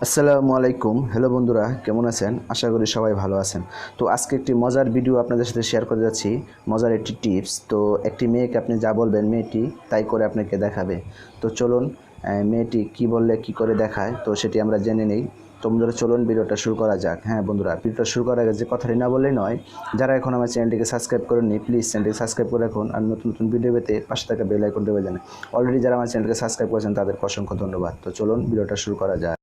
আসসালামু আলাইকুম। হ্যালো বন্ধুরা, কেমন আছেন? আশা করি সবাই ভালো আছেন। তো আজকে একটি মজার ভিডিও আপনাদের সাথে শেয়ার করে যাচ্ছি, মজার একটি টিপস। তো একটি মেয়েকে আপনি যা বলবেন মেয়েটি তাই করে আপনাকে দেখাবে। তো চলুন মেয়েটি কি বললে কি করে দেখায় তো সেটি আমরা জেনে নেই। তো বন্ধুরা চলুন ভিডিওটা শুরু করা যাক। হ্যাঁ বন্ধুরা, ভিডিওটা শুরু করার আগে যে কথাটি না বললেই নয়, যারা এখন আমার চ্যানেলটিকে সাবস্ক্রাইব করেননি প্লিজ চ্যানেলটিকে সাবস্ক্রাইব করে রাখুন, আর নতুন নতুন ভিডিও পেতে পাশে থাকা বেল আইকনটি বাজান। অলরেডি যারা আমার চ্যানেলকে সাবস্ক্রাইব করেছেন তাদেরকে অসংখ্য ধন্যবাদ। তো চলুন ভিডিওটা শুরু করা যাক।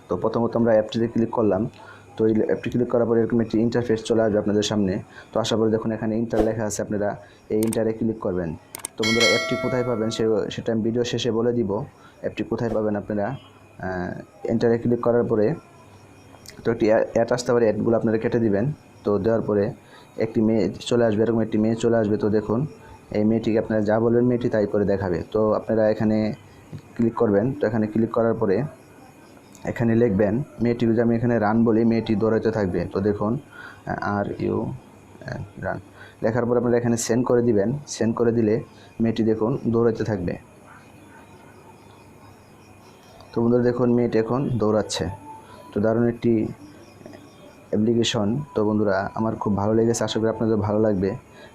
তো প্রথমত আমরা অ্যাপটিতে ক্লিক করলাম। তো এই অ্যাপটি ক্লিক করার পরে এরকম একটি ইন্টারফেস চলে আসবে আপনাদের সামনে। তো আশা করি দেখুন এখানে ইন্টার লেখা আছে, আপনারা এই ইন্টারে ক্লিক করবেন। তো বন্ধুরা অ্যাপটি কোথায় পাবেন সেটা আমি ভিডিও শেষে বলে দিব। অ্যাপটি কোথায় পাবেন আপনারা ইন্টারে ক্লিক করার পরে তো একটি অ্যাড আসতে পারে, অ্যাডগুলো আপনারা কেটে দিবেন। তো দেওয়ার পরে একটি মেয়ে চলে আসবে, এরকম একটি মেয়ে চলে আসবে। তো দেখুন এই মেয়েটিকে আপনারা যা বলবেন মেয়েটি তাই করে দেখাবে। তো আপনারা এখানে ক্লিক করবেন। তো এখানে ক্লিক করার পরে এখানে লিখবেন মেয়েটি, যদি আমি এখানে রান বলি মেয়েটি দৌড়াতে থাকবে। তো দেখুন রান লেখার পর আপনারা এখানে সেন্ড করে দিবেন। সেন্ড করে দিলে মেয়েটি দেখুন দৌড়াতে থাকবে। তো বন্ধুরা দেখুন মেয়েটি এখন দৌড়াচ্ছে। তো দারুণ একটি অ্যাপ্লিকেশন। তো বন্ধুরা আমার খুব ভালো লেগেছে, আশা করি আপনাদের ভালো লাগবে।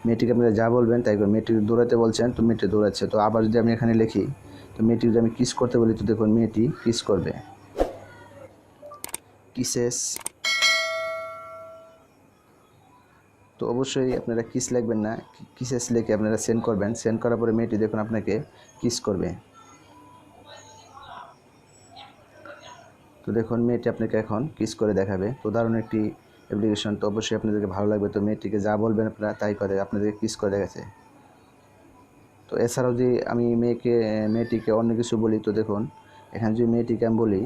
মেয়েটিকে আপনারা যা বলবেন তাই করে, মেয়েটি দৌড়াতে বলছেন তো মেয়েটি দৌড়াচ্ছে। তো আবার যদি আমি এখানে লিখি, তো মেয়েটি যদি আমি কিস করতে বলি, তো দেখুন মেয়েটি কিস করবে। কিসেস। তো অবশ্যই আপনারা কিস লিখবেন না, কিসেস লিখে আপনারা সেন্ড করবেন। সেন্ড করার পরে মেয়েটি দেখুন আপনাকে কিস করবে। তো দেখুন মেয়েটি আপনাকে এখন কিস করে দেখাবে। তো দারুণ একটি অ্যাপ্লিকেশন। তো অবশ্যই আপনাদেরকে ভালো লাগবে। তো মেয়েটিকে যা বলবেন আপনারা তাই করে আপনাদেরকে কিস করে দেখাচ্ছে। তো এছাড়াও যদি আমি মেয়েটিকে অন্য কিছু বলি, তো দেখুন এখানে যদি মেয়েটিকে আমি বলি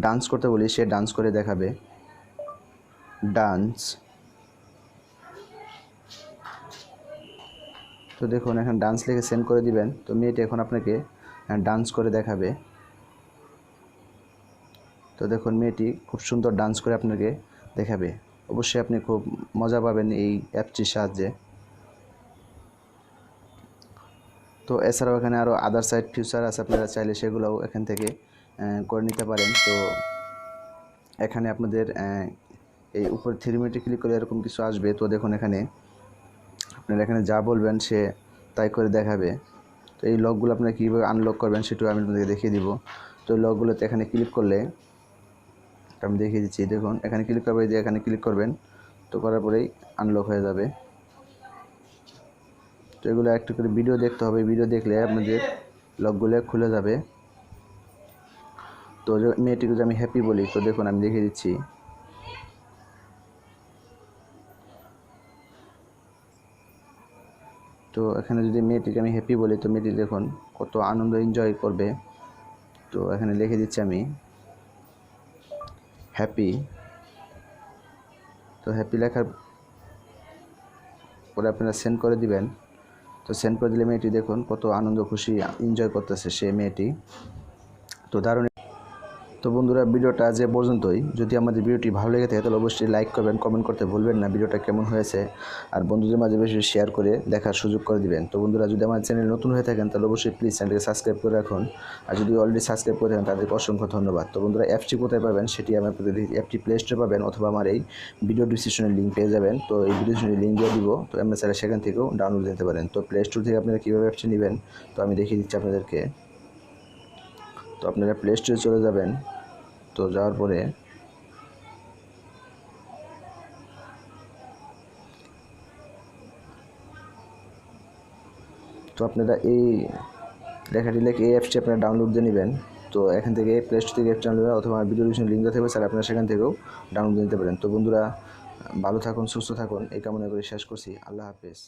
ডান্স করতে বলি, সে ডান্স করে দেখাবে। ডান্স। তো দেখুন এখন ডান্স লিখে সেন্ড করে দিবেন। তো মেয়েটি এখন আপনাকে ডান্স করে দেখাবে। তো দেখুন মেয়েটি খুব সুন্দর ডান্স করে আপনাকে দেখাবে। অবশ্যই আপনি খুব মজা পাবেন এই অ্যাপটির সাহায্যে। তো এছাড়াও এখানে আরও আদার সাইড ফিচার আছে, আপনারা চাইলে সেগুলোও এখান থেকে করে নিতে পারেন। তো এখানে আপনাদের এই উপর 3 মিনিটে ক্লিক করে এরকম কিছু আসবে। তো দেখুন এখানে আপনারা এখানে যা বলবেন সে তাই করে দেখাবে। তো এই লকগুলো আপনারা কীভাবে আনলক করবেন সেটাও আমি আপনাদেরকে দেখিয়ে দিব। তো লকগুলোতে এখানে ক্লিক করলে আমি দেখিয়ে দিচ্ছি। দেখুন এখানে ক্লিক করবে, যে এখানে ক্লিক করবেন। তো করার পরেই আনলক হয়ে যাবে। তো এগুলো একটু করে ভিডিও দেখতে হবে, ভিডিও দেখলে আপনাদের লকগুলো খুলে যাবে। তো মেয়েটিকে যদি আমি হ্যাপি বলি, তো দেখুন আমি দেখিয়ে দিচ্ছি। তো এখানে যদি মেয়েটিকে আমি হ্যাপি বলি, তো মেয়েটি দেখুন কত আনন্দ এনজয় করবে। তো এখানে লিখে দিচ্ছি আমি হ্যাপি। তো হ্যাপি লেখার পরে আপনারা সেন্ড করে দিবেন। তো সেন্ড করে দিলে মেয়েটি দেখুন কত আনন্দ খুশি এনজয় করতেছে সে মেয়েটি। তো দারুণ। তো বন্ধুরা ভিডিওটা যে পর্যন্তই। যদি আমাদের ভিডিওটি ভালো লেগে থাকে তাহলে অবশ্যই লাইক করবেন, কমেন্ট করতে ভুলবেন না ভিডিওটা কেমন হয়েছে, আর বন্ধুদের মাঝে বেশি শেয়ার করে দেখার সুযোগ করে দিবেন। তো বন্ধুরা যদি আমার চ্যানেল নতুন হয়ে থাকেন তাহলে অবশ্যই প্লিজ চ্যানেলকে সাবস্ক্রাইব করে রাখুন, আর যদি অলরেডি সাবস্ক্রাইব করে থাকেন তাদেরকে অসংখ্য ধন্যবাদ। তো বন্ধুরা অ্যাপটি কোথায় পাবেন সেটি আমি আপনাদের অ্যাপটি প্লে স্টোরে পাবেন, অথবা আমার এই ভিডিও ডিসক্রিপশনের লিঙ্ক পেয়ে যাবেন। তো এই ভিডিও ডিসক্রিপশনের লিঙ্ক দিয়ে দিব। তো আপনারা চাইলে সেখান থেকেও ডাউনলোড দিতে পারেন। তো প্লে স্টোর থেকে আপনারা কীভাবে অ্যাপটি নেবেন তো আমি দেখিয়ে দিচ্ছি আপনাদেরকে। তো আপনারা প্লে স্টোরে চলে যাবেন। তো যাওয়ার পরে তো আপনারা এই লেখাটি লিখে এই অ্যাপসটি আপনারা ডাউনলোড দিয়ে নেবেন। তো এখান থেকে প্লে স্টোর থেকে অ্যাপটি ডাউনলোড, অথবা ভিডিও ডিসক্রিপশনে লিঙ্ক দেওয়া থাকবে স্যার, আপনারা সেখান থেকেও ডাউনলোড নিতে পারেন। তো বন্ধুরা ভালো থাকুন, সুস্থ থাকুন এই কামনা করে শেষ করছি। আল্লাহ হাফেজ।